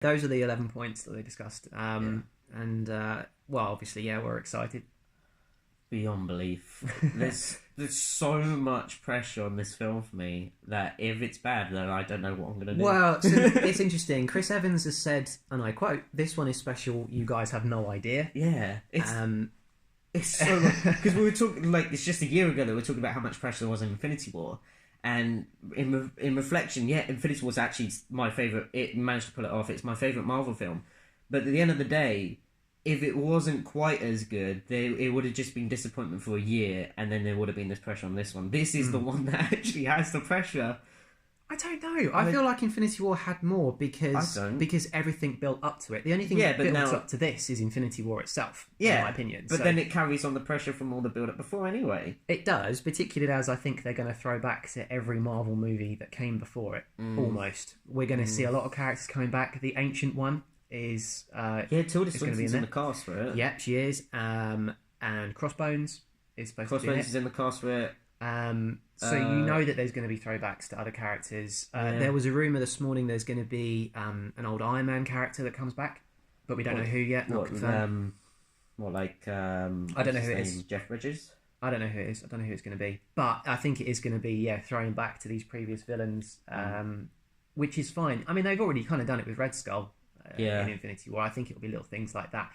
those are the 11 points that they discussed. And well, obviously, yeah, we're excited. Beyond belief. There's so much pressure on this film for me that if it's bad, then I don't know what I'm going to do. Well, so it's interesting. Chris Evans has said, and I quote, "This one is special. You guys have no idea." Yeah, it's so because we were talking like it's just a year ago that we were talking about how much pressure there was in Infinity War, and in reflection, yeah, Infinity War was actually my favorite. It managed to pull it off. It's my favorite Marvel film, but at the end of the day, if it wasn't quite as good, it would have just been disappointment for a year, and then there would have been this pressure on this one. This is the one that actually has the pressure. I don't know. I feel like Infinity War had more because everything built up to it. The only thing that built up to this is Infinity War itself, in my opinion. But then it carries on the pressure from all the build-up before anyway. It does, particularly as I think they're going to throw back to every Marvel movie that came before it, almost. We're going to see a lot of characters coming back. The Ancient One is... Tilda Swinton's in the cast for it. Yep, she is. And Crossbones is supposed to be in it. Crossbones is in the cast for it. So you know that there's going to be throwbacks to other characters. There was a rumour this morning there's going to be an old Iron Man character that comes back, but we don't know who yet. Not confirmed. I don't know who it is. Jeff Bridges? I don't know who it is. I don't know who it's going to be. But I think it is going to be, throwing back to these previous villains, which is fine. I mean, they've already kind of done it with Red Skull in Infinity War. I think it'll be little things like that.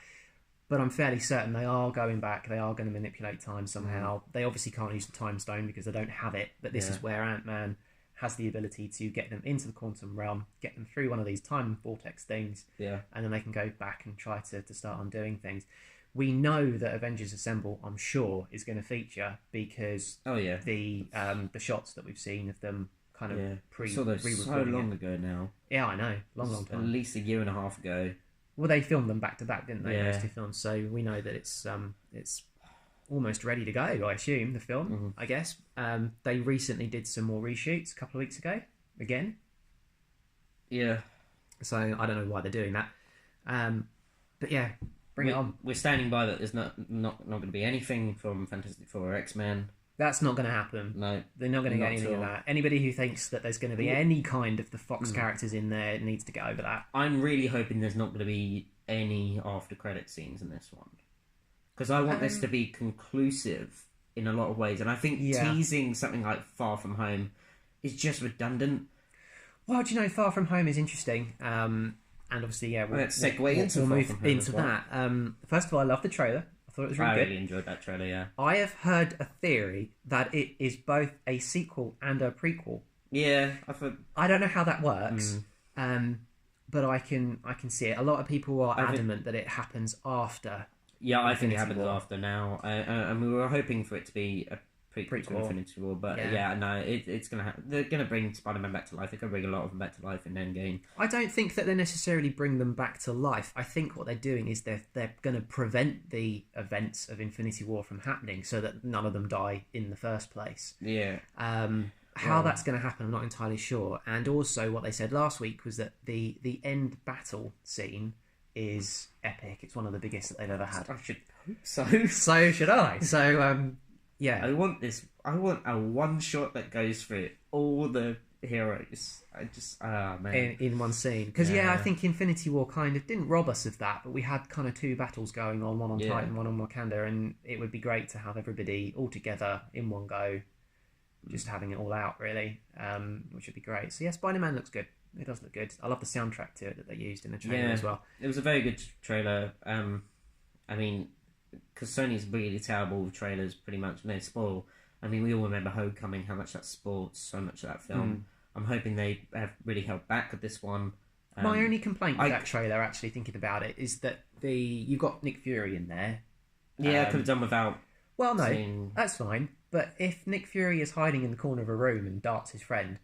But I'm fairly certain they are going back. They are going to manipulate time somehow. They obviously can't use the time stone because they don't have it. But this is where Ant-Man has the ability to get them into the quantum realm, get them through one of these time vortex things, and then they can go back and try to start undoing things. We know that Avengers Assemble, I'm sure, is going to feature because the shots that we've seen of them kind of re-recording so long ago now. Yeah, I know. Long time. At least a year and a half ago. Well, they filmed them back to back, didn't they? Those two films, so we know that it's almost ready to go. I assume the film. I guess they recently did some more reshoots a couple of weeks ago. Again, So I don't know why they're doing that, but bring it on. We're standing by that. There's not going to be anything from Fantastic Four or X-Men. That's not going to happen. No, they're not going to get anything of that. Anybody who thinks that there's going to be any kind of the Fox characters in there needs to get over that. I'm really hoping there's not going to be any after-credit scenes in this one. Because I want this to be conclusive in a lot of ways. And I think teasing something like Far From Home is just redundant. Well, do you know, Far From Home is interesting. And obviously, let's segue into Far From Home into that. First of all, I love the trailer. I thought it was really good. I really enjoyed that trailer, yeah. I have heard a theory that it is both a sequel and a prequel. Yeah, I don't know how that works, but I can see it. A lot of people are adamant that it happens after. Yeah, I think it happens after now. And we were hoping for it to be a prequel to Infinity War, but it's going to happen. They're going to bring Spiderman back to life. They're going to bring a lot of them back to life in Endgame. I don't think that they necessarily bring them back to life. I think what they're doing is they're going to prevent the events of Infinity War from happening so that none of them die in the first place. Yeah. How that's going to happen, I'm not entirely sure. And also what they said last week was that the end battle scene is epic. It's one of the biggest that they've ever had. I should hope so. So should I. So, yeah. I want a one shot that goes through all the heroes. Man. In one scene. Because, I think Infinity War kind of didn't rob us of that, but we had kind of two battles going on, one on Titan, one on Wakanda, and it would be great to have everybody all together in one go, just having it all out, really, which would be great. So, Spider-Man looks good. It does look good. I love the soundtrack to it that they used in the trailer as well. It was a very good trailer. I mean, because Sony's really terrible with trailers, pretty much, and they spoil. I mean, we all remember Homecoming, how much that spoiled so much of that film. I'm hoping they have really held back with this one. My only complaint with that trailer, actually thinking about it, is that you've got Nick Fury in there. Yeah, I could have done without. Well, no, that's fine. But if Nick Fury is hiding in the corner of a room and darts his friend,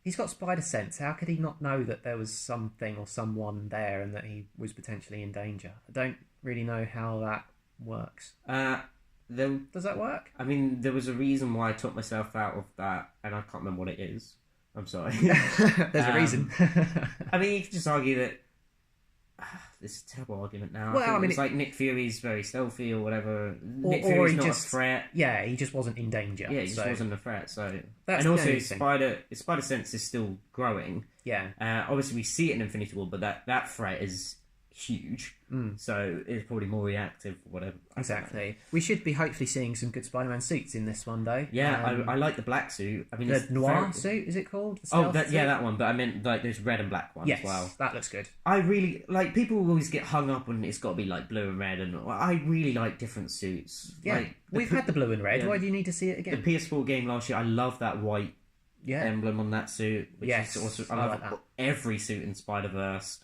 he's got spider sense. How could he not know that there was something or someone there and that he was potentially in danger? I don't really know how that works. Does that work? I mean, there was a reason why I took myself out of that, and I can't remember what it is. I'm sorry. There's a reason. I mean, you could just argue that this terrible argument now. Well, I mean, it's like Nick Fury's very stealthy or whatever. Nick or Fury's he not just, a threat. Yeah, he just wasn't in danger. Yeah, he just wasn't a threat. So, that's and also the his spider sense is still growing. Yeah. Obviously, we see it in Infinity War, but that threat is huge. So it's probably more reactive, whatever. Exactly. We should be hopefully seeing some good Spider-Man suits in this one, though. Yeah, I like the black suit. I mean, the noir suit, is it called? That one. But I meant like there's red and black ones as well. That looks good. I really like. People always get hung up on it's got to be like blue and red, and I really like different suits. Yeah, like, we've had the blue and red. Why do you need to see it again? The PS4 game last year, I love that white emblem on that suit. Which is also, I love like every suit in Spiderverse.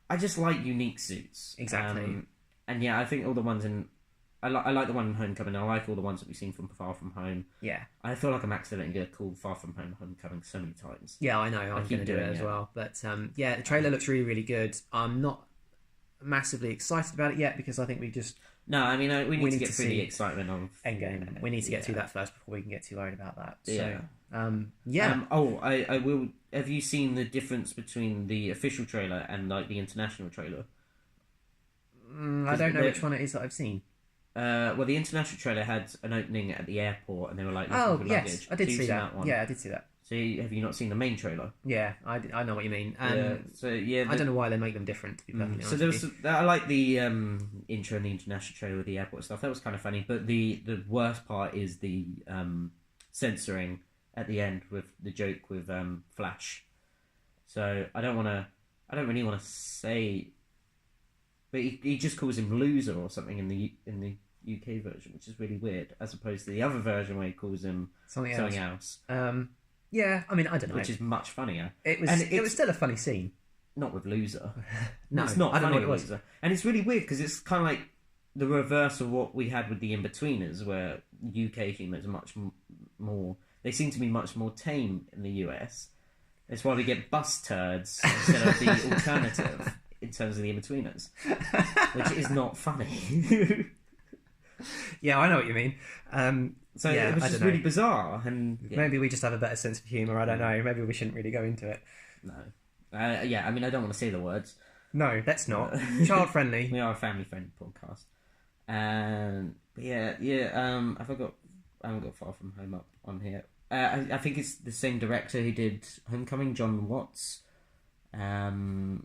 I just like unique suits. Exactly. And yeah, I think all the ones in... I like the one in Homecoming. I like all the ones that we've seen from Far From Home. Yeah. I feel like I'm accidentally going to call Far From Home Homecoming so many times. Yeah, I know. I'm going to do it as well. But yeah, the trailer looks really, really good. I'm not massively excited about it yet because I think we just... No, I mean, we need to get through the excitement of... Endgame. We need to get through that first before we can get too worried about that. Yeah. So, I will... Have you seen the difference between the official trailer and like the international trailer? I don't know which one it is that I've seen. Well, the international trailer had an opening at the airport, and they were like, "Oh, yes, I did see that one." Yeah, I did see that. So, have you not seen the main trailer? Yeah, I know what you mean. So yeah, I don't know why they make them different. To be perfectly honest. So I like the intro and the international trailer with the airport stuff. That was kind of funny. But the worst part is the censoring at the end with the joke with Flash. So I don't really want to say, but he just calls him loser or something in the UK version, which is really weird, as opposed to the other version where he calls him something else. Yeah, I mean, I don't know, which is much funnier. It was still a funny scene. Not with loser. No, it's not. I don't know what it was. Loser. And it's really weird because it's kind of like the reverse of what we had with the In-Betweeners, where UK humour is much more. They seem to be much more tame in the US. That's why we get bus turds instead of the alternative in terms of the In-Betweeners, which is not funny. Yeah, I know what you mean. So it was just really bizarre, and maybe we just have a better sense of humour. I don't know. Maybe we shouldn't really go into it. No. Yeah, I mean, I don't want to say the words. No, let's not. Child friendly. We are a family friendly podcast. But I haven't got Far From Home up on here. I think it's the same director who did Homecoming, John Watts. This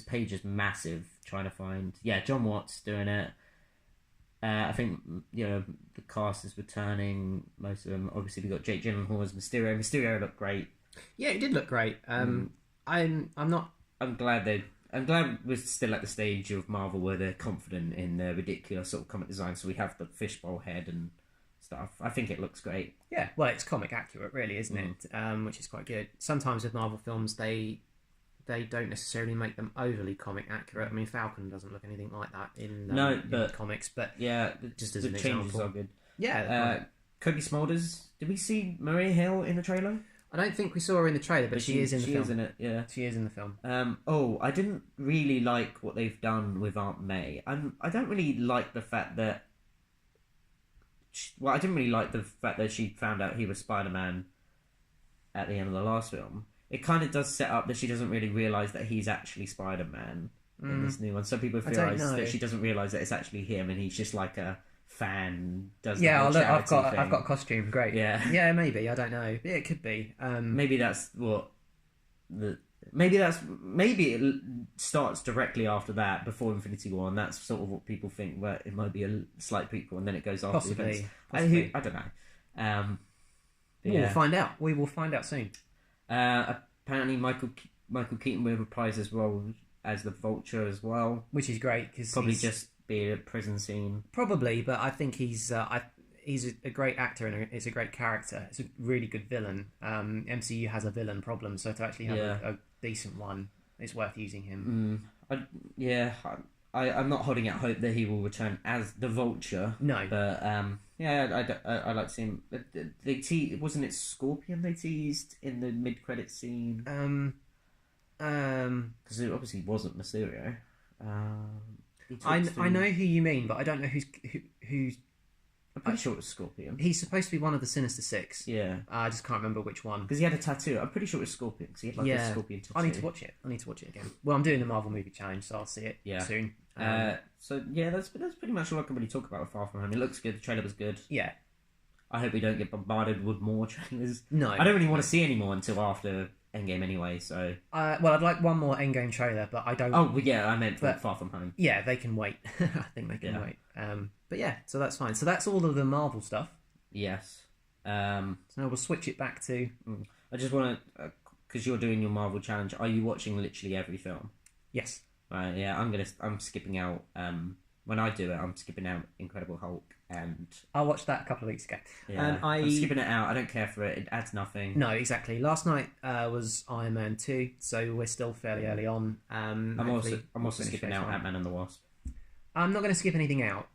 page is massive. Trying to find John Watts doing it. I think the cast is returning. Most of them, obviously, we got Jake Gyllenhaal as Mysterio. Mysterio looked great. Yeah, it did look great. I'm glad we're still at the stage of Marvel where they're confident in their ridiculous sort of comic design. So we have the fishbowl head and stuff. I think it looks great. Yeah, well, it's comic accurate, really, isn't it? Which is quite good. Sometimes with Marvel films, they don't necessarily make them overly comic accurate. I mean, Falcon doesn't look anything like that in comics, but yeah, just as an changes example, are good. Yeah, Kobe Smulders. Did we see Maria Hill in the trailer? I don't think we saw her in the trailer, but she is in the film. She is in it, yeah. She is in the film. I didn't really like what they've done with Aunt May. I don't really like the fact that... I didn't really like the fact that she found out he was Spider-Man at the end of the last film. It kind of does set up that she doesn't really realise that he's actually Spider-Man in this new one. Some people realise that she doesn't realise that it's actually him and he's just like a... fan does I've got costume, great. Yeah, maybe, I don't know. Yeah, it could be. Maybe that's what maybe it starts directly after that, before Infinity War, and that's sort of what people think, where it might be a slight prequel and then it goes after the events. Possibly. I don't know. We'll find out. We will find out soon. Apparently Michael Keaton will reprise his role as the Vulture as well, which is great because probably just be a prison scene. Probably, but I think he's a great actor and it's a great character. It's a really good villain. MCU has a villain problem, so to actually have a decent one, it's worth using him. I'm not holding out hope that he will return as the Vulture. No, but I like to see him. Wasn't it Scorpion they teased in the mid-credit scene? Because it obviously wasn't Mysterio. I know who you mean, but I don't know who's. I'm pretty sure it was Scorpion. He's supposed to be one of the Sinister Six. Yeah. I just can't remember which one. Because he had a tattoo. I'm pretty sure it was Scorpion, because he had like a Scorpion tattoo. I need to watch it. again. Well, I'm doing the Marvel movie challenge, so I'll see it soon. So yeah, that's pretty much all I can really talk about with Far From Home. It looks good. The trailer was good. Yeah. I hope we don't get bombarded with more trailers. No. I don't really want to see any more until after Endgame anyway, so... well, I'd like one more Endgame trailer, but I don't... Oh, well, yeah, I meant Far From Home. Yeah, they can wait. I think they can wait. But yeah, so that's fine. So that's all of the Marvel stuff. Yes. So now we'll switch it back to... I just want to... Because you're doing your Marvel challenge, are you watching literally every film? Yes. Right, yeah, I'm skipping out... when I do it, I'm skipping out Incredible Hulk and... I watched that a couple of weeks ago. Yeah, I'm skipping it out. I don't care for it. It adds nothing. No, exactly. Last night was Iron Man 2, so we're still fairly early on. I'm also skipping out Ant-Man and the Wasp. I'm not going to skip anything out.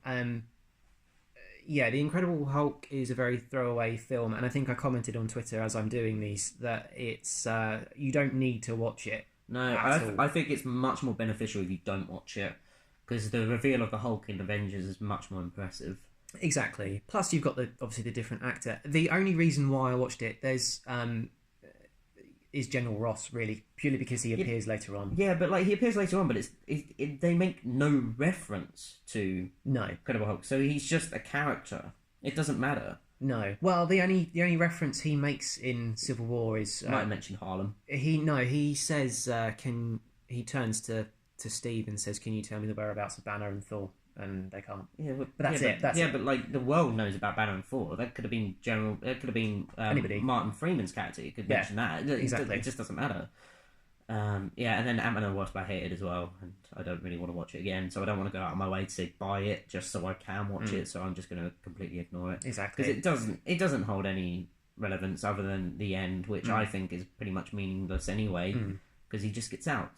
Yeah, The Incredible Hulk is a very throwaway film, and I think I commented on Twitter as I'm doing these that it's you don't need to watch it. No, I think it's much more beneficial if you don't watch it, because the reveal of the Hulk in Avengers is much more impressive. Exactly. Plus, you've got obviously the different actor. The only reason why I watched it is General Ross, really, purely because he appears later on. Yeah, but like he appears later on, but they make no reference to Incredible Hulk, so he's just a character. It doesn't matter. No. Well, the only reference he makes in Civil War is might mention Harlem. He says he turns to Steve and says, "Can you tell me the whereabouts of Banner and Thor?" And they can't. Yeah, but that's it. But like the world knows about Banner and Thor. That could have been anybody. Martin Freeman's character. You could mention that. Exactly. It just doesn't matter. And then Ant-Man and the Wasp I hated as well, and I don't really want to watch it again. So I don't want to go out of my way to say buy it just so I can watch it. So I'm just going to completely ignore it. Exactly. Because it doesn't hold any relevance other than the end, which I think is pretty much meaningless anyway. Because he just gets out.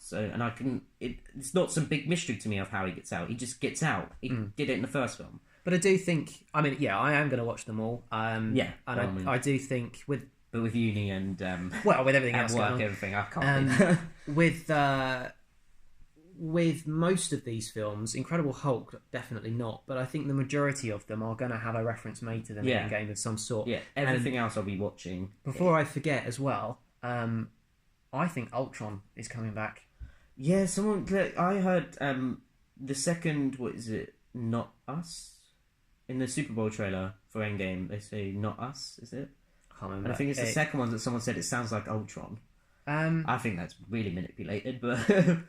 It's not some big mystery to me of how he gets out. He just gets out. He did it in the first film. But I do think, I am going to watch them all. I do think with uni and with everything else work, going on, everything, I can't. With most of these films, Incredible Hulk definitely not. But I think the majority of them are going to have a reference made to them in a game of some sort. Yeah, everything else I'll be watching. Before I forget as well. I think Ultron is coming back. Yeah, I heard the second, what is it, Not Us? In the Super Bowl trailer for Endgame, they say Not Us, is it? I can't remember. And I think it's the second one that someone said it sounds like Ultron. I think that's really manipulated, but...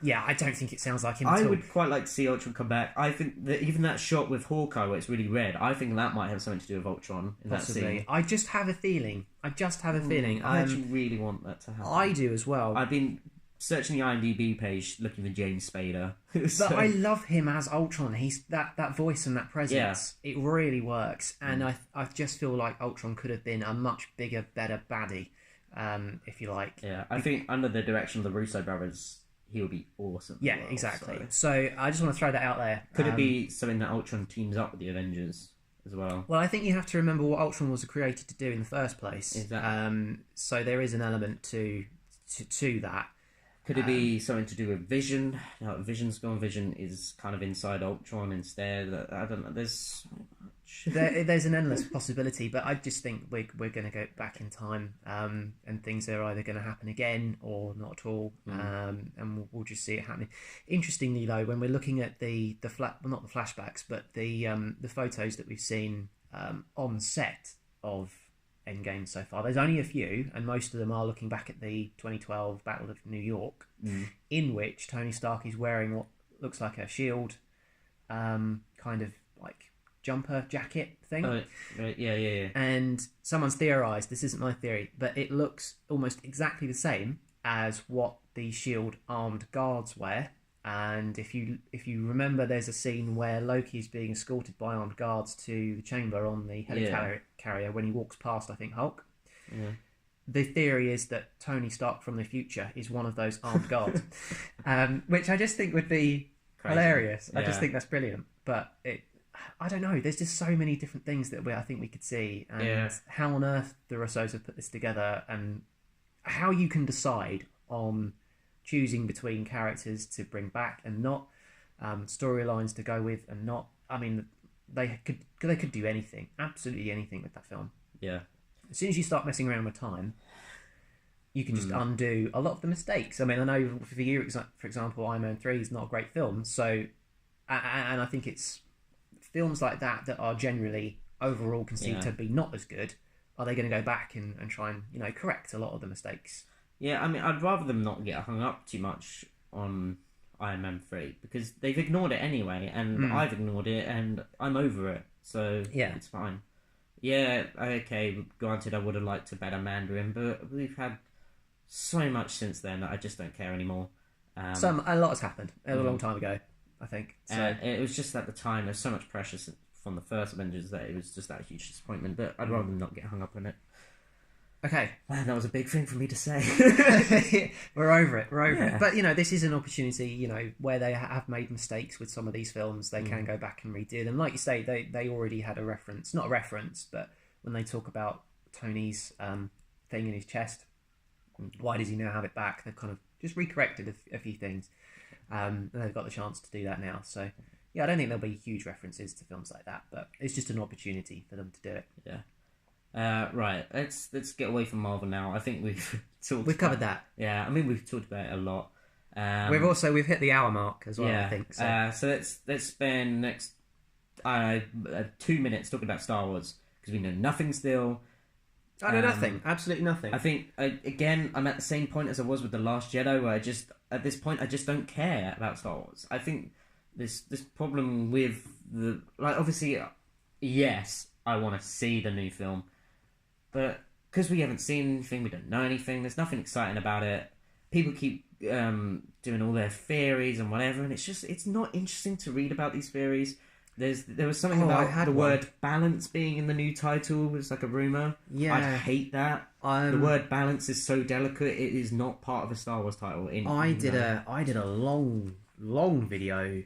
yeah, I don't think it sounds like him at all. I would quite like to see Ultron come back. I think that even that shot with Hawkeye where it's really red, I think that might have something to do with Ultron in Possibly. that scene. I just have a feeling. I actually really want that to happen. I do as well. I've been searching the IMDb page looking for James Spader. But I love him as Ultron. He's that voice and that presence. Yeah. It really works. And I just feel like Ultron could have been a much bigger, better baddie. If you like. Yeah, I think under the direction of the Russo brothers, he would be awesome. Yeah, exactly. So I just want to throw that out there. Could it be something that Ultron teams up with the Avengers as well? Well, I think you have to remember what Ultron was created to do in the first place. Exactly. So there is an element to that. Could it be something to do with Vision? No, Vision's gone. Vision is kind of inside Ultron instead. I don't know. There's so much. There's an endless possibility, but I just think we're going to go back in time, and things are either going to happen again or not at all, and we'll just see it happening. Interestingly, though, when we're looking at not the flashbacks, but the photos that we've seen on set of Endgame so far, there's only a few, and most of them are looking back at the 2012 Battle of New York, in which Tony Stark is wearing what looks like a shield, kind of like jumper jacket thing. Oh, right. Yeah. And someone's theorised, this isn't my theory, but it looks almost exactly the same as what the shield armed guards wear. And if you remember, there's a scene where Loki's being escorted by armed guards to the chamber on the helicarrier when he walks past, I think, Hulk. Yeah. The theory is that Tony Stark from the future is one of those armed guards, which I just think would be hilarious. Yeah. I just think that's brilliant. But I don't know. There's just so many different things that I think we could see, and how on earth the Russos have put this together, and how you can decide on choosing between characters to bring back and not, storylines to go with and not. I mean, they could do anything, absolutely anything with that film. Yeah. As soon as you start messing around with time, you can just undo a lot of the mistakes. I mean, I know for you, for example, Iron Man 3 is not a great film, so and I think it's films like that are generally overall conceived to be not as good. Are they going to go back and try and correct a lot of the mistakes? Yeah, I mean, I'd rather them not get hung up too much on Iron Man 3 because they've ignored it anyway, and I've ignored it, and I'm over it, so it's fine. Yeah, okay, granted, I would have liked a better Mandarin, but we've had so much since then that I just don't care anymore. A lot has happened a long time ago, I think. So it was just at the time, there's so much pressure from the first Avengers that it was just that huge disappointment, but I'd rather them not get hung up on it. Okay. Man, that was a big thing for me to say. We're over it. But, this is an opportunity, where they have made mistakes with some of these films. They can go back and redo them. Like you say, they already had a reference. Not a reference, but when they talk about Tony's thing in his chest, why does he now have it back? They've kind of just recorrected a few things. And they've got the chance to do that now. So, yeah, I don't think there'll be huge references to films like that, but it's just an opportunity for them to do it. Yeah. Right, let's get away from Marvel now. I think we've covered that. Yeah, I mean, we've talked about it a lot. We've hit the hour mark as well. Yeah, I think so. So let's spend next 2 minutes talking about Star Wars because we know nothing still. I know nothing, absolutely nothing. I think again, I'm at the same point as I was with The Last Jedi, where at this point I just don't care about Star Wars. I think this problem with obviously, yes, I want to see the new film. But because we haven't seen anything, we don't know anything, there's nothing exciting about it. People keep doing all their theories and whatever, and it's not interesting to read about these theories. There was something about the word balance being in the new title, was like a rumour. Yeah. I hate that. The word balance is so delicate, it is not part of a Star Wars title. I did a long video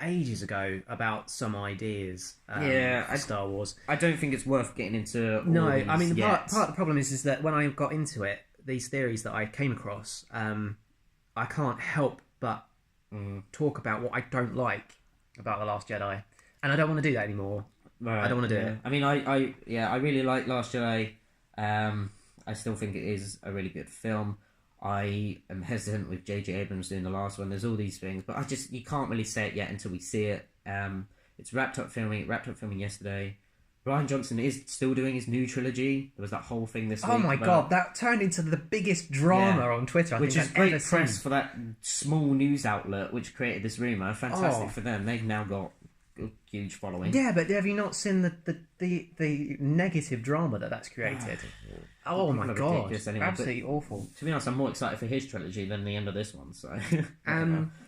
ages ago about some ideas for Star Wars. I don't think it's worth getting into all No, these I mean, yet. part of the problem is that when I got into it, these theories that I came across, I can't help but talk about what I don't like about The Last Jedi. And I don't want to do that anymore. Right, I don't want to do it. I mean, I really like Last Jedi. I still think it is a really good film. I am hesitant with J.J. Abrams doing the last one. There's all these things, but you can't really say it yet until we see it. It's wrapped up filming yesterday. Rian Johnson is still doing his new trilogy. There was that whole thing this week. Oh my god, that turned into the biggest drama on Twitter, which is great press for that small news outlet which created this rumour. Fantastic for them. They've now got a huge following. Yeah, but have you not seen the negative drama that's created? Oh my god, anyway. Absolutely awful. To be honest, I'm more excited for his trilogy than the end of this one. So,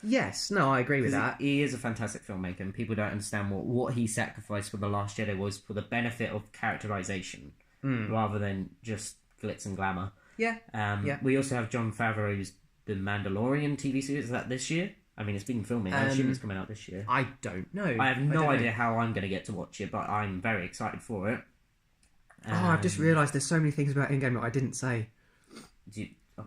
yes, no, I agree with that. He is a fantastic filmmaker, and people don't understand what he sacrificed for The Last Jedi was for the benefit of characterization rather than just glitz and glamour. Yeah. We also have Jon Favreau's The Mandalorian TV series. Is that this year? I mean, it's been filming. I assume it's coming out this year. I don't know. I have no idea how I'm going to get to watch it, but I'm very excited for it. I've just realised there's so many things about Endgame that I didn't say.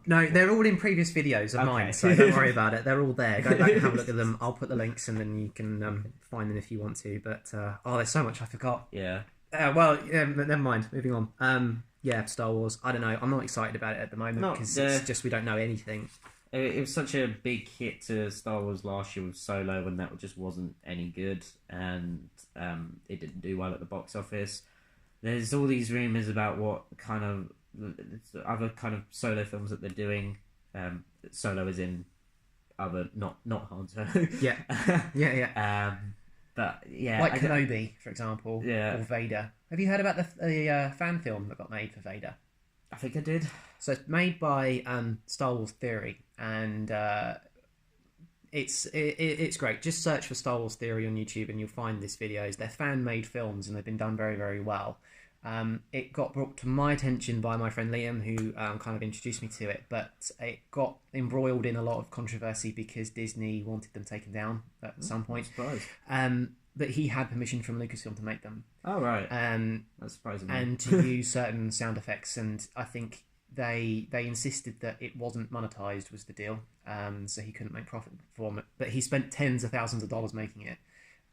No, they're all in previous videos of mine, so don't worry about it. They're all there. Go back and have a look at them. I'll put the links and then you can find them if you want to. But, there's so much I forgot. Yeah. Never mind. Moving on. Star Wars. I don't know. I'm not excited about it at the moment because it's just we don't know anything. It was such a big hit to Star Wars last year with Solo, and that just wasn't any good, and it didn't do well at the box office. There's all these rumours about what kind of other kind of solo films that they're doing. Solo is in other, not Han Solo. Yeah. But yeah, like Kenobi, for example, or Vader. Have you heard about the fan film that got made for Vader? I think I did. So it's made by Star Wars Theory, and it's great. Just search for Star Wars Theory on YouTube, and you'll find these videos. They're fan-made films, and they've been done very, very well. It got brought to my attention by my friend Liam, who kind of introduced me to it, but it got embroiled in a lot of controversy because Disney wanted them taken down at some point. But he had permission from Lucasfilm to make them. Oh, right. That's surprising. And to use certain sound effects, and I think they insisted that it wasn't monetized was the deal, so he couldn't make profit from it. But he spent tens of thousands of dollars making it.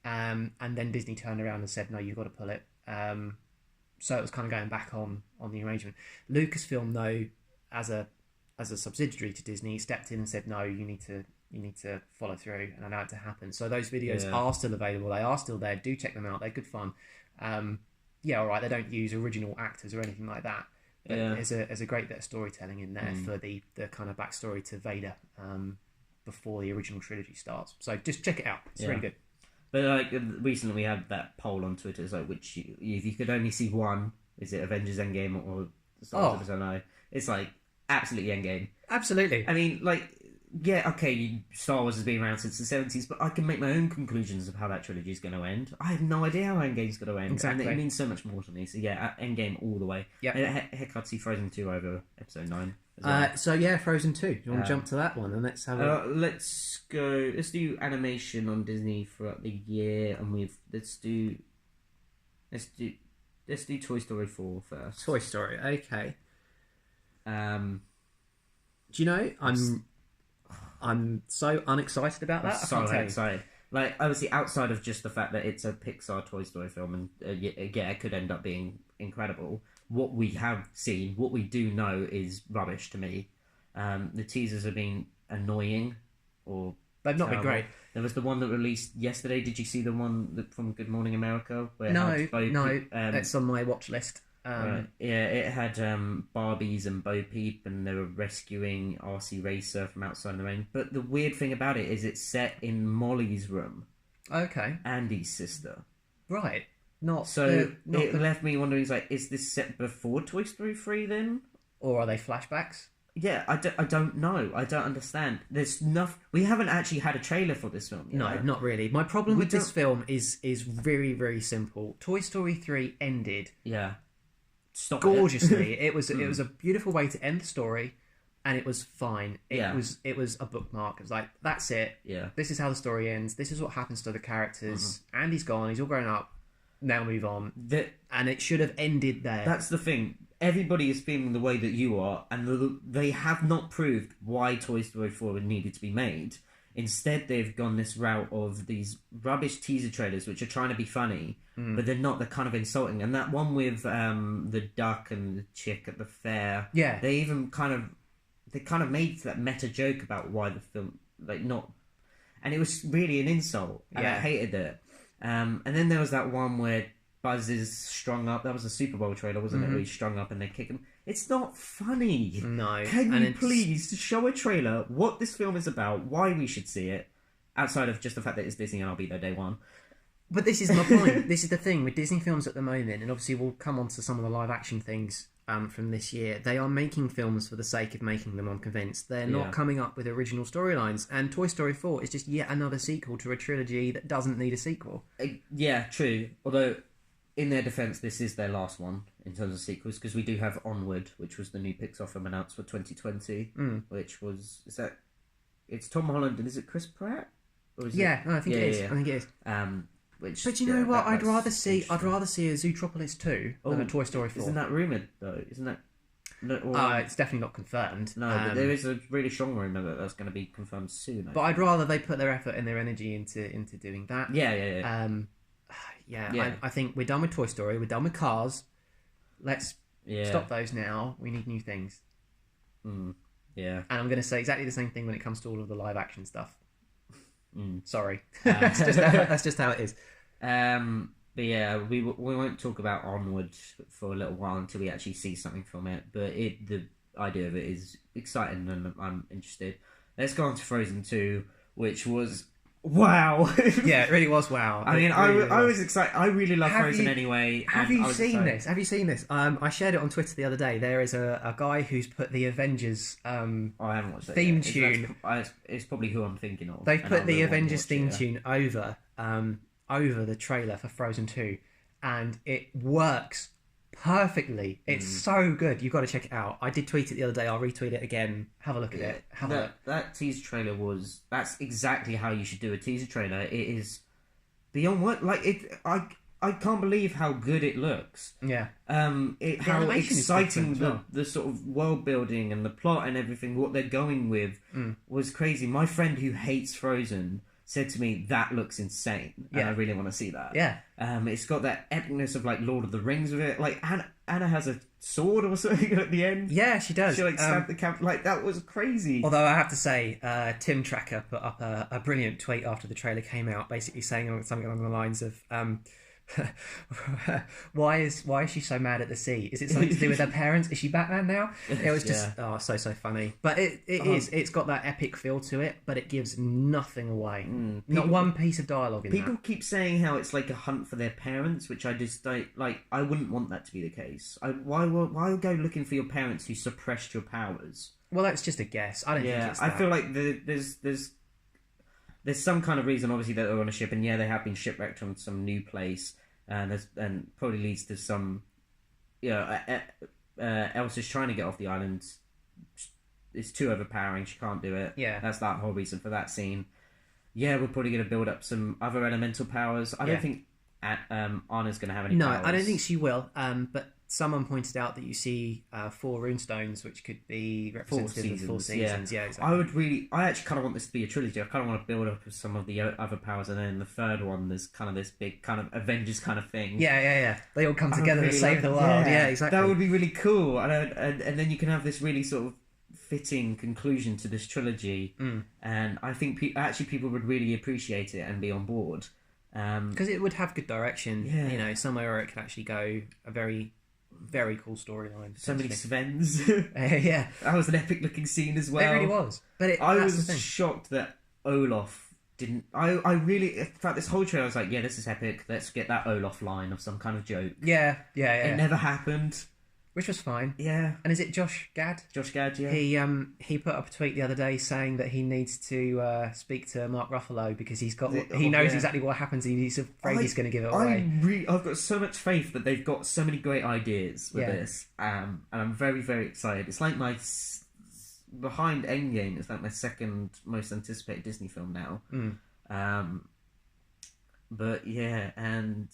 and then Disney turned around and said, no, you've got to pull it. So it was kind of going back on the arrangement. Lucasfilm, though, as a subsidiary to Disney, stepped in and said, no, you need to follow through and allow it to happen. So those videos are still available. They are still there. Do check them out. They're good fun. All right, they don't use original actors or anything like that. But there's a great bit of storytelling in there for the kind of backstory to Vader before the original trilogy starts. So just check it out. It's really good. But like recently we had that poll on Twitter, it's like if you could only see one, is it Avengers Endgame or Star Wars? I don't know. It's like absolutely Endgame. Absolutely. I mean, like, yeah, okay, Star Wars has been around since the 70s, but I can make my own conclusions of how that trilogy is going to end. I have no idea how Endgame's going to end. Exactly. And it means so much more to me. So yeah, Endgame all the way. Yeah. Heck, I'd see Frozen 2 over Episode 9. So yeah, Frozen 2. Do you want to jump to that one and let's have let's go. Let's do animation on Disney throughout the year, and let's do Toy Story 4 first. Toy Story, okay. Do you know I'm so unexcited about that. I'm so excited. Like, obviously, outside of just the fact that it's a Pixar Toy Story film, and it could end up being incredible. What we have seen, what we do know, is rubbish to me. The teasers have been annoying, or they've not been great. There was the one that released yesterday. Did you see the one from Good Morning America? Where no, it's on my watch list. It had Barbies and Bo Peep, and they were rescuing RC Racer from outside in the rain. But the weird thing about it is it's set in Molly's room. Okay. Andy's sister. Right. It left me wondering, is this set before Toy Story 3 then? Or are they flashbacks? Yeah, I don't know. I don't understand. There's enough. We haven't actually had a trailer for this film yet. No, not really. My problem with this film is very, very simple. Toy Story 3 ended. Yeah. Stop gorgeously. It was a beautiful way to end the story, and it was fine. It was a bookmark. It was like, that's it. Yeah. This is how the story ends. This is what happens to the characters. Andy's gone. He's all grown up. Now move on. And it should have ended there. That's the thing. Everybody is feeling the way that you are, and they have not proved why Toy Story 4 needed to be made. Instead, they've gone this route of these rubbish teaser trailers, which are trying to be funny, but they're not. They're kind of insulting. And that one with the duck and the chick at the fair, they even kind of made that meta joke about why the film, and it was really an insult. And I hated it. And then there was that one where Buzz is strung up. That was a Super Bowl trailer, wasn't it? Where he's strung up and they kick him. It's not funny. No. Can you please show a trailer, what this film is about, why we should see it, outside of just the fact that it's Disney and I'll be there day one. But this is my point. This is the thing with Disney films at the moment, and obviously we'll come on to some of the live action things from this year. They are making films for the sake of making them, I'm convinced. They're not coming up with original storylines, and Toy Story 4 is just yet another sequel to a trilogy that doesn't need a sequel. Yeah, true. Although, in their defence, this is their last one in terms of sequels, because we do have Onward, which was the new Pixar film announced for 2020, which was... It's Tom Holland, and is it Chris Pratt? Or is I think it is. I think it is. But you know what? I'd rather see a Zootropolis 2 than a Toy Story 4. Isn't that rumoured, though? Isn't that... it's definitely not confirmed. No, but there is a really strong rumour that that's going to be confirmed soon. But I'd rather they put their effort and their energy into doing that. Yeah. I think we're done with Toy Story. We're done with Cars. Let's stop those now. We need new things. Yeah. And I'm going to say exactly the same thing when it comes to all of the live action stuff. Sorry. That's just how it is. But yeah, we won't talk about Onward for a little while until we actually see something from it. But the idea of it is exciting and I'm interested. Let's go on to Frozen 2, which was... Wow. Yeah, it really was wow. I mean, I was excited. I really love Frozen anyway. Have you seen this? Have you seen this? I shared it on Twitter the other day. There is a guy who's put the Avengers I haven't watched that theme yet. tune. It's probably who I'm thinking of. They've put the Avengers theme tune over the trailer for Frozen 2, and it works perfectly. It's so good. You've got to check it out. I did tweet it the other day. I'll retweet it again. Have a look at it. That teaser trailer that's exactly how you should do a teaser trailer. It is beyond what I can't believe how good it looks. Yeah. How exciting the sort of world building and the plot and everything, what they're going with was crazy. My friend who hates Frozen said to me, that looks insane, and I really want to see that. Yeah. It's got that epicness of like Lord of the Rings with it. Like Anna has a sword or something at the end. Yeah, she does. She like stabbed the camp. Like that was crazy. Although I have to say, Tim Tracker put up a brilliant tweet after the trailer came out, basically saying something along the lines of, why is she so mad at the sea? Is it something to do with her parents? Is she Batman now? It was just so funny. But it's got that epic feel to it, but it gives nothing away. Not one piece of dialogue in People that. keep saying how it's like a hunt for their parents, which I just don't like. I wouldn't want that to be the case. Why go looking for your parents who suppressed your powers? Well, that's just a guess. I don't think it's that. I feel like there's some kind of reason, obviously, that they're on a ship, and they have been shipwrecked on some new place, and probably leads to some, Elsa's trying to get off the island. It's too overpowering. She can't do it. Yeah, that's that whole reason for that scene. Yeah, we're probably going to build up some other elemental powers. I don't think Anna's going to have any. No, powers. I don't think she will. But someone pointed out that you see 4 runestones, which could be representative of 4 seasons. Yeah, exactly. I actually kind of want this to be a trilogy. I kind of want to build up some of the other powers, and then in the third one, there's kind of this big kind of Avengers kind of thing. Yeah. They all come together to save the world. Yeah, exactly. That would be really cool, and then you can have this really sort of fitting conclusion to this trilogy. And I think people would really appreciate it and be on board. Because it would have good direction, somewhere where it can actually go a very, very cool storyline. So many Svens. Yeah. That was an epic looking scene as well. It really was. But I was shocked that Olaf didn't... I really... Throughout this whole trailer, I was like, yeah, this is epic. Let's get that Olaf line of some kind of joke. Yeah. It never happened. Which was fine. Yeah. And is it Josh Gad? Josh Gad, yeah. He put up a tweet the other day saying that he needs to speak to Mark Ruffalo because he knows exactly what happens and he's afraid he's going to give it away. I've got so much faith that they've got so many great ideas with this. And I'm very, very excited. It's like behind Endgame, it's like my second most anticipated Disney film now. But yeah, and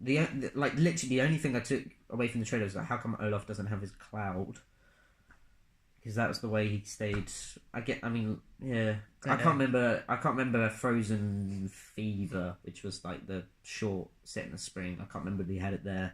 literally the only thing I took away from the trailer was like, how come Olaf doesn't have his cloud? Because that was the way he stayed. I can't remember Frozen Fever, which was like the short set in the spring. I can't remember if he had it there.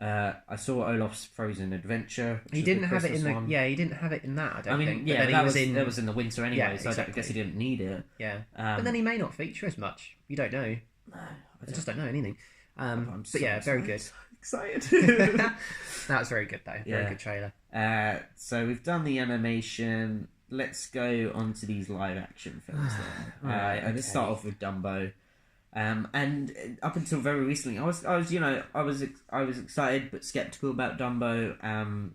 I saw Olaf's Frozen Adventure. He didn't have it in the one. Yeah, he didn't have it in that. I don't think. Yeah, that was in the winter anyway, so exactly. I guess he didn't need it. Yeah, but then he may not feature as much. You don't know. No, I just don't know anything. Very good. Excited. That was very good though. Very good trailer. So we've done the animation. Let's go on to these live action films then. Let's start off with Dumbo. And up until very recently, I was excited but skeptical about Dumbo.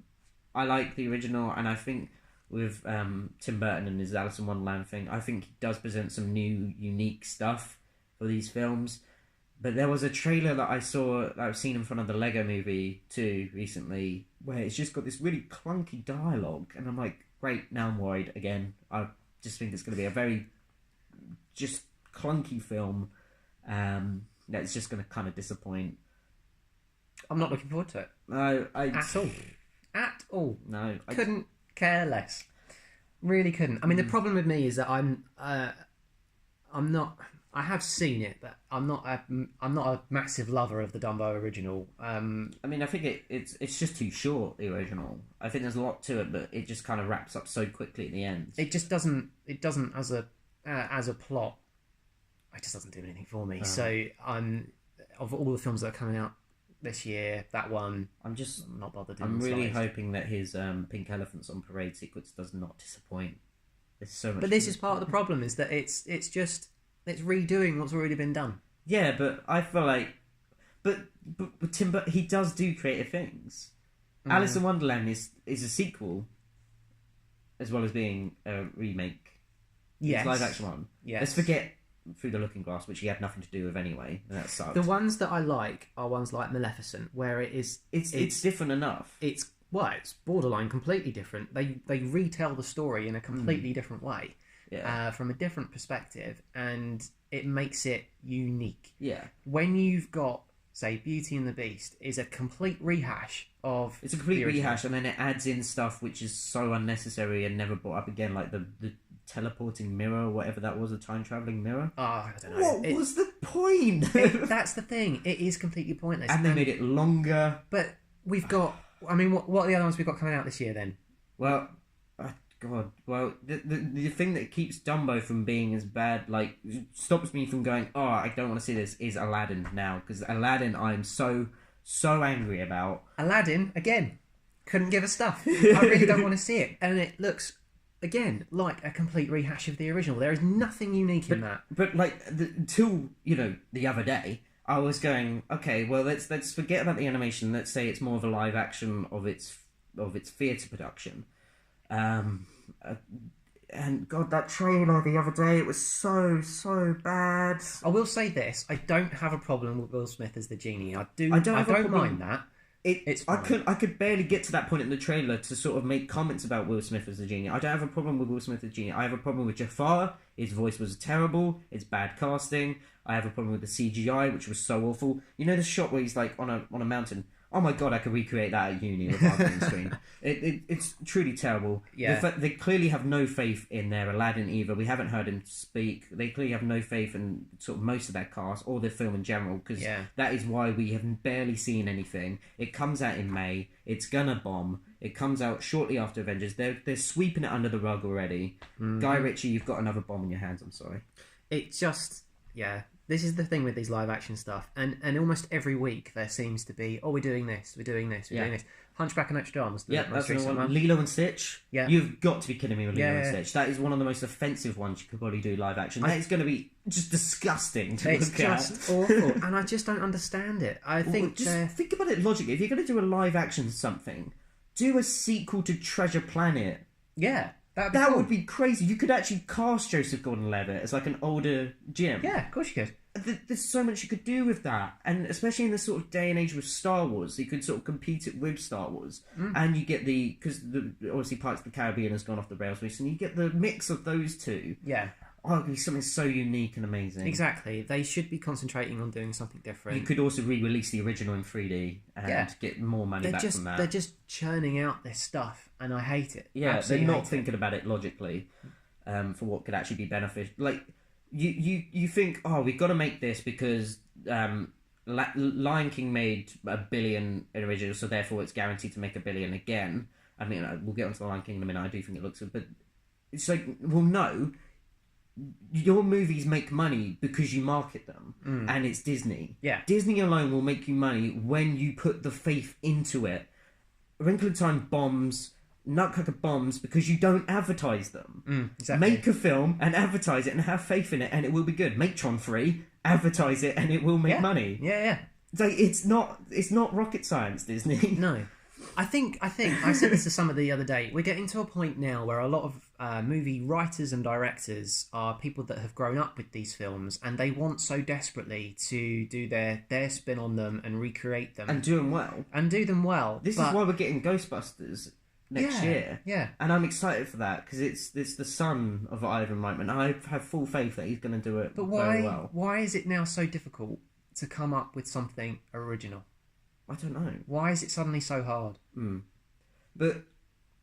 I like the original, and I think with Tim Burton and his Alice in Wonderland thing, I think he does present some new, unique stuff for these films. But there was a trailer that I've seen in front of the Lego Movie too recently, where it's just got this really clunky dialogue, and I'm like, great, now I'm worried again. I just think it's going to be a very just clunky film that's just going to kind of disappoint. I'm not looking forward to it. No, At all. No, couldn't care less. Really couldn't. I mean, the problem with me is that I'm not. I have seen it, but I'm not a massive lover of the Dumbo original. I mean, I think it's just too short, the original. I think there's a lot to it, but it just kind of wraps up so quickly at the end. It just doesn't. It doesn't as a plot. It just doesn't do anything for me. So of all the films that are coming out this year, that one I'm not bothered. I'm really hoping that his Pink Elephants on Parade sequence does not disappoint. There's so much. But this is part of the problem: is that it's redoing what's already been done. Yeah, but I feel like, but Tim Burton, he does do creative things. Alice in Wonderland is a sequel, as well as being a remake. Yes, it's live action one. Yes. Let's forget Through the Looking Glass, which he had nothing to do with anyway, and that sucked. The ones that I like are ones like Maleficent, where it's different enough. It's borderline completely different. They retell the story in a completely different way. Yeah. From a different perspective, and it makes it unique. Yeah. When you've got, say, Beauty and the Beast is a complete rehash of... It's a complete rehash, and then it adds in stuff which is so unnecessary and never brought up again, like the teleporting mirror, or whatever that was, a time traveling mirror. Oh, I don't know. What was the point? That's the thing. It is completely pointless. And they made it longer. But we've got. I mean, what are the other ones we've got coming out this year then? Well, God. Well, the thing that keeps Dumbo from being as bad, like, stops me from going, oh, I don't want to see this, is Aladdin now. Because Aladdin, I'm so angry about. Aladdin, again, couldn't give a stuff. I really don't want to see it. And it looks, again, like a complete rehash of the original. There is nothing unique in that. But, like, until, the other day, I was going, okay, well, let's forget about the animation. Let's say it's more of a live action of its theatre production. And God, that trailer the other day, it was so bad. I will say this: I don't have a problem with Will Smith as the genie. I don't mind that. It's fine. I could barely get to that point in the trailer to sort of make comments about Will Smith as the genie. I don't have a problem with Will Smith as the genie. I have a problem with Jafar. His voice was terrible. It's bad casting. I have a problem with the CGI, which was so awful. You know the shot where he's like on a mountain. Oh my God, I could recreate that at uni with my green screen. It's truly terrible. Yeah. They clearly have no faith in their Aladdin either. We haven't heard him speak. They clearly have no faith in sort of most of their cast or the film in general, because that is why we have barely seen anything. It comes out in May. It's gonna bomb. It comes out shortly after Avengers. They're sweeping it under the rug already. Mm-hmm. Guy Ritchie, you've got another bomb in your hands. I'm sorry. It just, this is the thing with these live action stuff, and almost every week there seems to be, we're doing this, we're doing this. Hunchback of Notre Dame was the most recent one. Lilo and Stitch. Yeah, you've got to be kidding me with Lilo and Stitch. That is one of the most offensive ones you could probably do live action. That is going to be just disgusting to look at. It's just awful, and I just don't understand it. I think think about it logically. If you're going to do a live action something, do a sequel to Treasure Planet. Yeah. That would be crazy. You could actually cast Joseph Gordon-Levitt as like an older Jim. Yeah, of course you could. There's so much you could do with that, and especially in this sort of day and age with Star Wars, you could sort of compete it with Star Wars, and you get because obviously Pirates of the Caribbean has gone off the rails recently. You get the mix of those two. Yeah. Oh, it'd be something so unique and amazing. Exactly. They should be concentrating on doing something different. You could also re-release the original in 3D and get more money back from that. They're just churning out this stuff, and I hate it. Yeah, absolutely they're not thinking about it logically for what could actually be beneficial. Like, you think, we've got to make this because Lion King made $1 billion in original, so therefore it's guaranteed to make $1 billion again. I mean, we'll get onto the Lion King in a minute. I do think it looks good, but it's like, well, no. Your movies make money because you market them, and it's Disney. Yeah, Disney alone will make you money when you put the faith into it. Wrinkle in Time bombs, Nutcracker bombs because you don't advertise them. Exactly. Make a film and advertise it and have faith in it, and it will be good. Make Tron 3, advertise it, and it will make money. Yeah. It's like it's not rocket science, Disney. No. I think I said this to somebody the other day. We're getting to a point now where a lot of movie writers and directors are people that have grown up with these films, and they want so desperately to do their spin on them and recreate them and do them well. This is why we're getting Ghostbusters next year. Yeah, and I'm excited for that because it's the son of Ivan Reitman. I have full faith that he's going to do it. But very well. Why is it now so difficult to come up with something original? I don't know. Why is it suddenly so hard? But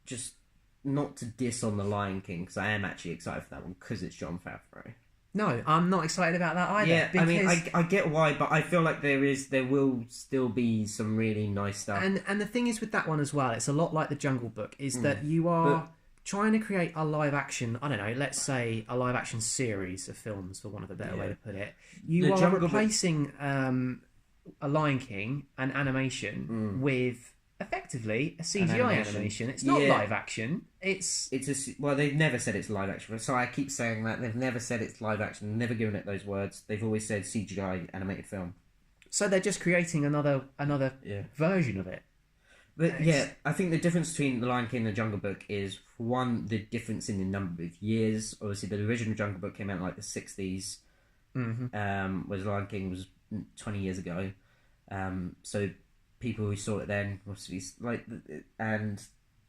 just not to diss on The Lion King, because I am actually excited for that one, because it's Jon Favreau. No, I'm not excited about that either. Yeah, I mean, I get why, but I feel like there will still be some really nice stuff. And the thing is with that one as well, it's a lot like The Jungle Book, is that you are trying to create a live action, I don't know, let's say a live action series of films, for want of a better way to put it. You are replacing a Lion King, an animation, with effectively a CGI animation. It's not live action. Well, they've never said it's live action. So I keep saying that they've never said it's live action. Never given it those words. They've always said CGI animated film. So they're just creating another version of it. But I think the difference between The Lion King and The Jungle Book is, one, the difference in the number of years. Obviously, the original Jungle Book came out in like the 60s, whereas Lion King was 20 years ago. So people who saw it then, obviously, and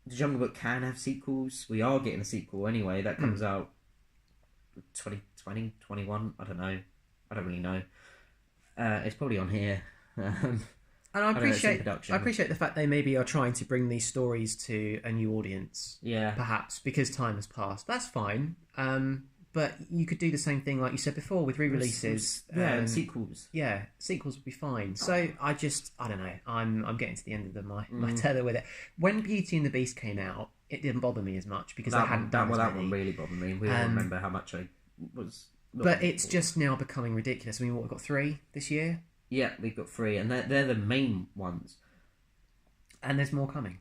The Jungle Book can have sequels. We are getting a sequel anyway. That comes out 2020, 21. I don't know. I don't really know. It's probably on here. And I don't know, it's in appreciate production. I appreciate the fact they maybe are trying to bring these stories to a new audience. Yeah. Perhaps because time has passed. That's fine. But you could do the same thing, like you said before, with re-releases. And sequels. Yeah, sequels would be fine. So I don't know. I'm getting to the end of my tether with it. When Beauty and the Beast came out, it didn't bother me as much because I hadn't done that one really bothered me. We all remember how much I was. But it's just now becoming ridiculous. I mean, what, we've got 3 this year? Yeah, we've got 3, and they're the main ones. And there's more coming.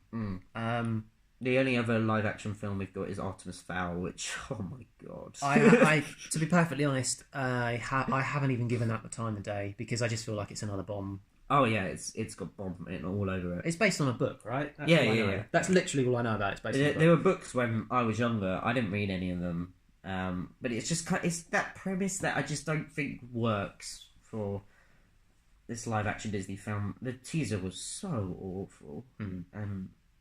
The only other live-action film we've got is Artemis Fowl, which, oh my god. I to be perfectly honest, I haven't even given that the time of day because I just feel like it's another bomb. Oh yeah, it's got bomb written all over it. It's based on a book, right? That's Yeah. That's literally all I know about it. It's based on a book. There were books when I was younger. I didn't read any of them. But it's just it's that premise that I just don't think works for this live action Disney film. The teaser was so awful.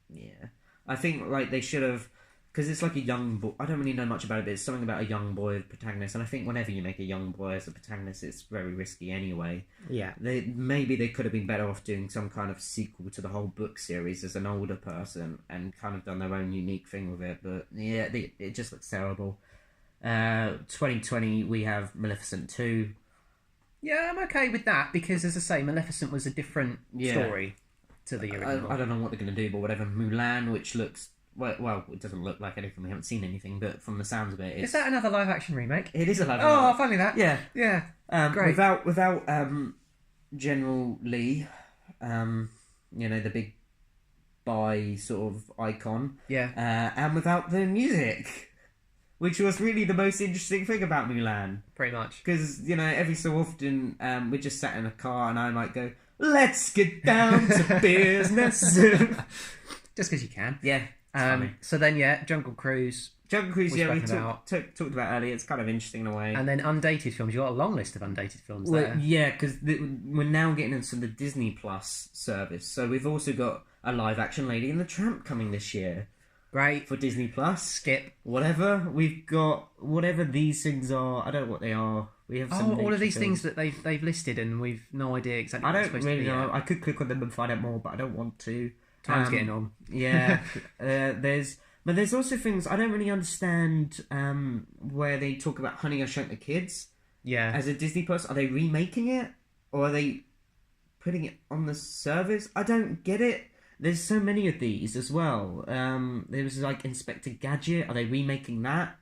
Yeah, I think like they should have, because it's like a young boy. I don't really know much about it, but it's something about a young boy as protagonist. And I think whenever you make a young boy as a protagonist, it's very risky anyway. Yeah, maybe they could have been better off doing some kind of sequel to the whole book series as an older person and kind of done their own unique thing with it. But yeah, it just looks terrible. 2020 we have Maleficent 2. Yeah, I'm okay with that because, as I say, Maleficent was a different story to the original. I don't know what they're going to do, but whatever. Mulan, which looks well, it doesn't look like anything. We haven't seen anything, but from the sounds of it, is that another live action remake? It is a live. Oh, finally that. Yeah. Great. Without General Lee, the big bi sort of icon. Yeah. And without the music. Which was really the most interesting thing about Mulan. Pretty much. Because, every so often we just sat in a car and I might go, let's get down to business. Just because you can. Yeah. So then, Jungle Cruise. Jungle Cruise, we talked about earlier. It's kind of interesting in a way. And then undated films. You've got a long list of undated films there. Yeah, because we're now getting into the Disney Plus service. So we've also got a live-action Lady and the Tramp coming this year. Great. For Disney Plus. Skip. Whatever. We've got whatever these things are. I don't know what they are. We have some all of these things that they've listed and we've no idea exactly I what don't it's supposed really to be know. yet. I could click on them and find out more, but I don't want to. Time's getting on. Yeah. But there's also things I don't really understand where they talk about Honey, I Shrunk the Kids. Yeah. As a Disney Plus. Are they remaking it? Or are they putting it on the service? I don't get it. There's so many of these as well. There was like Inspector Gadget. Are they remaking that?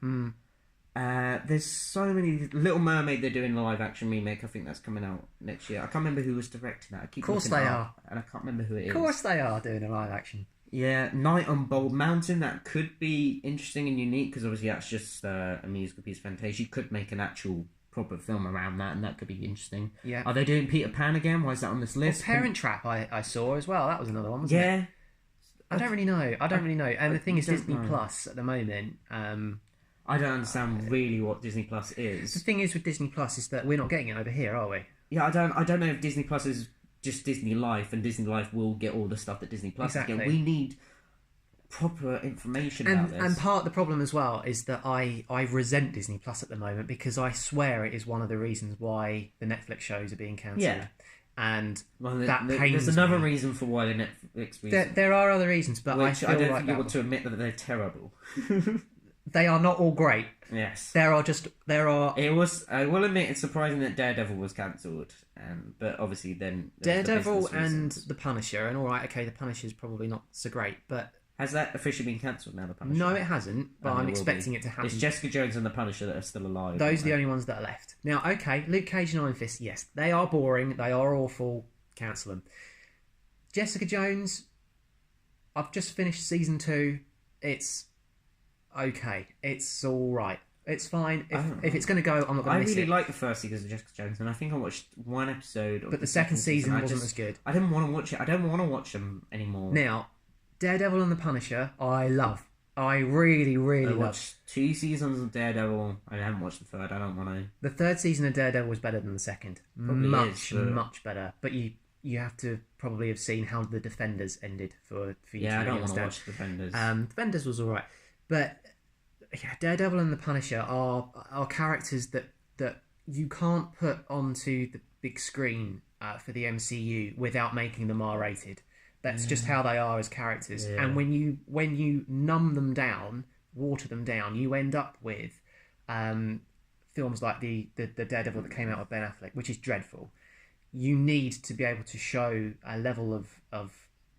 There's so many. Little Mermaid, they're doing a live action remake. I think that's coming out next year. I can't remember who was directing that. Of course they are. And I can't remember who it is. Of course they are doing a live action. Yeah, Night on Bald Mountain. That could be interesting and unique because obviously that's just a musical piece of Fantasia. You could make an actual proper film around that, and that could be interesting. Yeah. Are they doing Peter Pan again? Why is that on this list? Well, Parent Trap I saw as well. That was another one, wasn't it? I don't really know. And the thing is, Disney Plus at the moment. I don't understand really what Disney Plus is. The thing is with Disney Plus is that we're not getting it over here, are we? Yeah, I don't know if Disney Plus is just Disney Life, and Disney Life will get all the stuff that Disney Plus is getting. We need proper information about this. And part of the problem as well is that I resent Disney Plus at the moment because I swear it is one of the reasons why the Netflix shows are being cancelled. Yeah. And that pains me. There's another reason for why the Netflix reason. There are other reasons, but I feel I don't like think you want to admit that they're terrible. They are not all great. Yes. There are. It was. I will admit, it's surprising that Daredevil was cancelled, but obviously then Daredevil and The Punisher, and all right, okay, The Punisher is probably not so great, but has that officially been cancelled now? The Punisher? No, it hasn't, but I'm expecting it to happen. It's Jessica Jones and The Punisher that are still alive. Those are the only ones that are left. Now, okay, Luke Cage and Iron Fist, yes, they are boring, they are awful. Cancel them. Jessica Jones, I've just finished season 2. It's okay. It's all right. It's fine. If it's going to go, I'm not going to miss it. I really like the first season of Jessica Jones, and I think I watched one episode. But the second season wasn't as good. I didn't want to watch it. I don't want to watch them anymore. Now, Daredevil and the Punisher, I love. I really, really love. I watched 2 seasons of Daredevil. I haven't watched the third. I don't want to. The third season of Daredevil was better than the second. Much better. But you have to probably have seen how the Defenders ended for you to I don't understand. want to watch Defenders. Defenders was all right, but Daredevil and the Punisher are characters that you can't put onto the big screen for the MCU without making them R-rated. That's just how they are as characters. And when you numb them down, water them down, you end up with films like the Daredevil that came out with Ben Affleck, which is dreadful. You need to be able to show a level of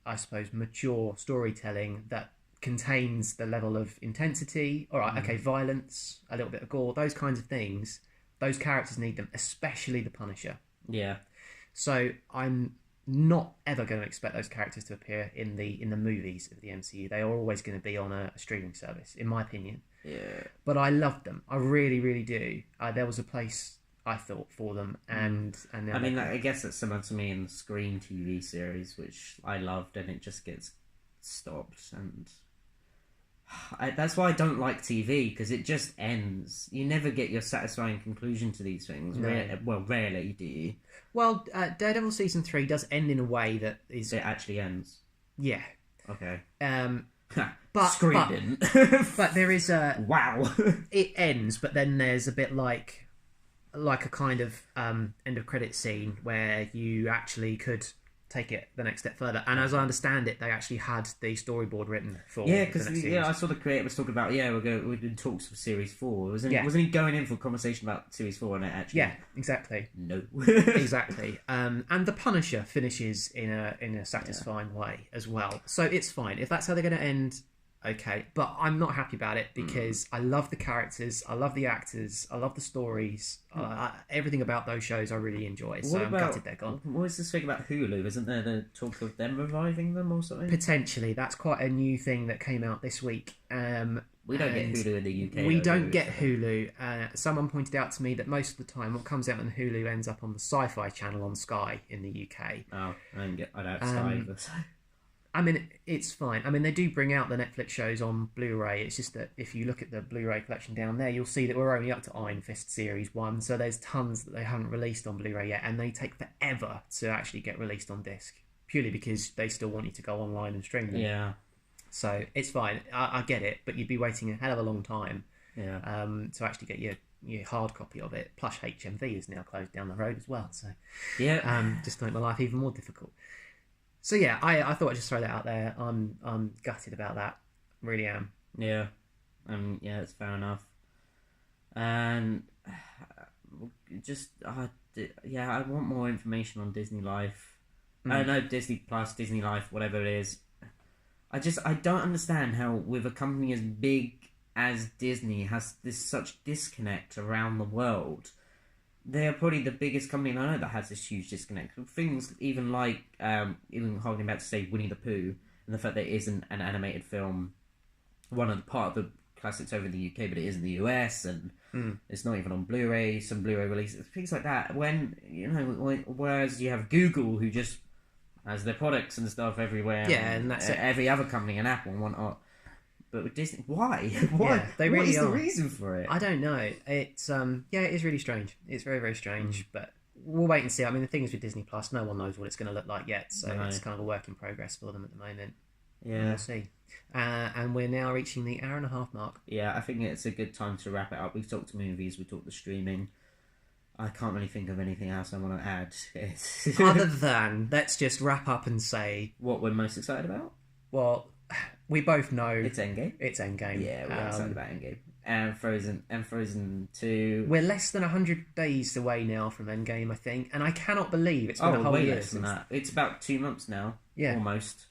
I suppose, mature storytelling that contains the level of intensity. All right, okay, violence, a little bit of gore, those kinds of things. Those characters need them, especially the Punisher. Yeah. So I'm not ever going to expect those characters to appear in the movies of the MCU. They are always going to be on a streaming service, in my opinion. Yeah. But I loved them. I really, really do. There was a place, I thought, for them, and I mean, I guess it's similar to me in the Screen TV series, which I loved, and it just gets stopped, and that's why I don't like TV, because it just ends. You never get your satisfying conclusion to these things. No. Well, rarely do you. Well, Daredevil season 3 does end in a way that is. It actually ends. Yeah. Okay. But Screen didn't. But there is a wow. It ends, but then there's a bit like a kind of end of credit scene where you actually could take it the next step further. And as I understand it, they actually had the storyboard written for because I saw the creator was talking about we're in talks for series 4. Wasn't he going in for a conversation about series 4 and it actually exactly no exactly and the Punisher finishes in a satisfying way as well, so it's fine if that's how they're going to end. Okay, but I'm not happy about it because I love the characters, I love the actors, I love the stories, everything about those shows I really enjoy. So I'm gutted they're gone. What is this thing about Hulu? Isn't there the talk of them reviving them or something? Potentially, that's quite a new thing that came out this week. We don't get Hulu in the UK. We don't get Hulu. Someone pointed out to me that most of the time what comes out on Hulu ends up on the Sci-Fi channel on Sky in the UK. Oh, I don't have Sky either. I mean, it's fine. I mean, they do bring out the Netflix shows on Blu-ray. It's just that if you look at the Blu-ray collection down there, you'll see that we're only up to Iron Fist Series 1, so there's tons that they haven't released on Blu-ray yet, and they take forever to actually get released on disc, purely because they still want you to go online and stream them. Yeah. So it's fine. I get it, but you'd be waiting a hell of a long time to actually get your hard copy of it. Plus, HMV is now closed down the road as well, so just to make my life even more difficult. So yeah, I thought I'd just throw that out there. I'm gutted about that. Really am. Yeah. It's fair enough. And just I want more information on Disney Life. I know Disney Plus, Disney Life, whatever it is. I don't understand how with a company as big as Disney has this such disconnect around the world. They are probably the biggest company I know that has this huge disconnect. Things even like, even holding back to say Winnie the Pooh, and the fact that it isn't an animated film, part of the classics over in the UK, but it is in the US, and it's not even on Blu-ray, some Blu-ray releases, things like that. Whereas you have Google, who just has their products and stuff everywhere. Yeah, and that's it. Every other company and Apple and whatnot. But with Disney, why? They really what is are. the reason for it? I don't know. It's it is really strange. It's very, very strange. But we'll wait and see. I mean, the thing is with Disney Plus, no one knows what it's going to look like yet. So it's kind of a work in progress for them at the moment. Yeah, we'll see. And we're now reaching the hour-and-a-half mark. Yeah, I think it's a good time to wrap it up. We've talked to movies, we've talked to streaming. I can't really think of anything else I want to add. Other than, let's just wrap up and say what we're most excited about. Well, we both know it's Endgame. It's Endgame. Yeah, we're excited about Endgame. And Frozen 2. We're less than 100 days away now from Endgame, I think, and I cannot believe it's been a whole year less than that. It's about 2 months now. Yeah, almost.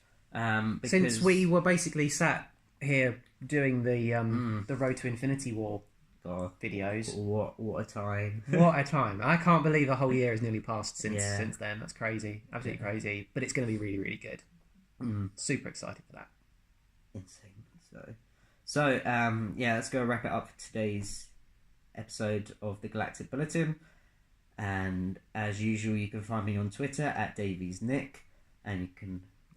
Since we were basically sat here doing the Road to Infinity War videos. What a time! What a time! I can't believe a whole year has nearly passed since then. That's crazy, absolutely crazy. But it's going to be really, really good. Super excited for that. Insane. So let's go wrap it up for today's episode of the Galactic Bulletin. And as usual, you can find me on Twitter at ImagineerNik, and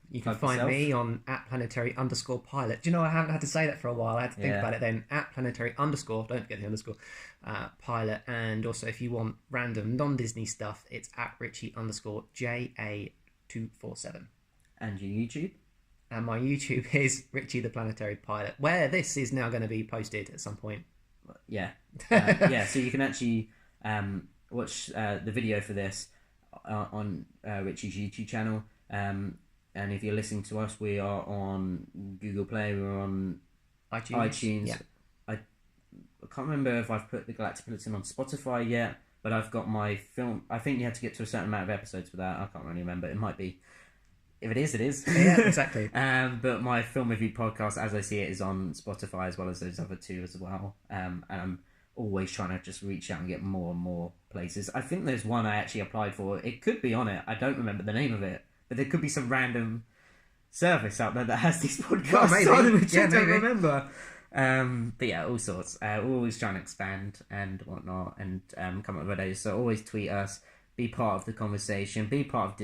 you can find me on @planetary_pilot. Do you know I haven't had to say that for a while? I had to think about it then. @planetary_, don't forget the underscore, pilot. And also if you want random non-Disney stuff, it's @Richie_JA247. And your YouTube? And my YouTube is Richie the Planetary Pilot, where this is now going to be posted at some point. So you can actually watch the video for this on Richie's YouTube channel. And if you're listening to us, we are on Google Play. We're on iTunes. Yeah. I can't remember if I've put the Galactic Bulletin on Spotify yet, but I've got my film. I think you have to get to a certain amount of episodes for that. I can't really remember. It might be. If it is, it is. Yeah, exactly. But my film review podcast, as I see it, is on Spotify as well as those other two as well. And I'm always trying to just reach out and get more and more places. I think there's one I actually applied for. It could be on it. I don't remember the name of it. But there could be some random service out there that has these podcasts on it, which I don't remember. But yeah, all sorts. We're always trying to expand and whatnot and come up with ideas. So always tweet us. Be part of the conversation. Be part of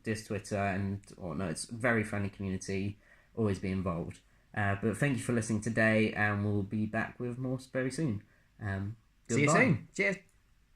Dis Twitter and whatnot. It's a very friendly community. Always be involved. But thank you for listening today, and we'll be back with more very soon. See you soon. Cheers.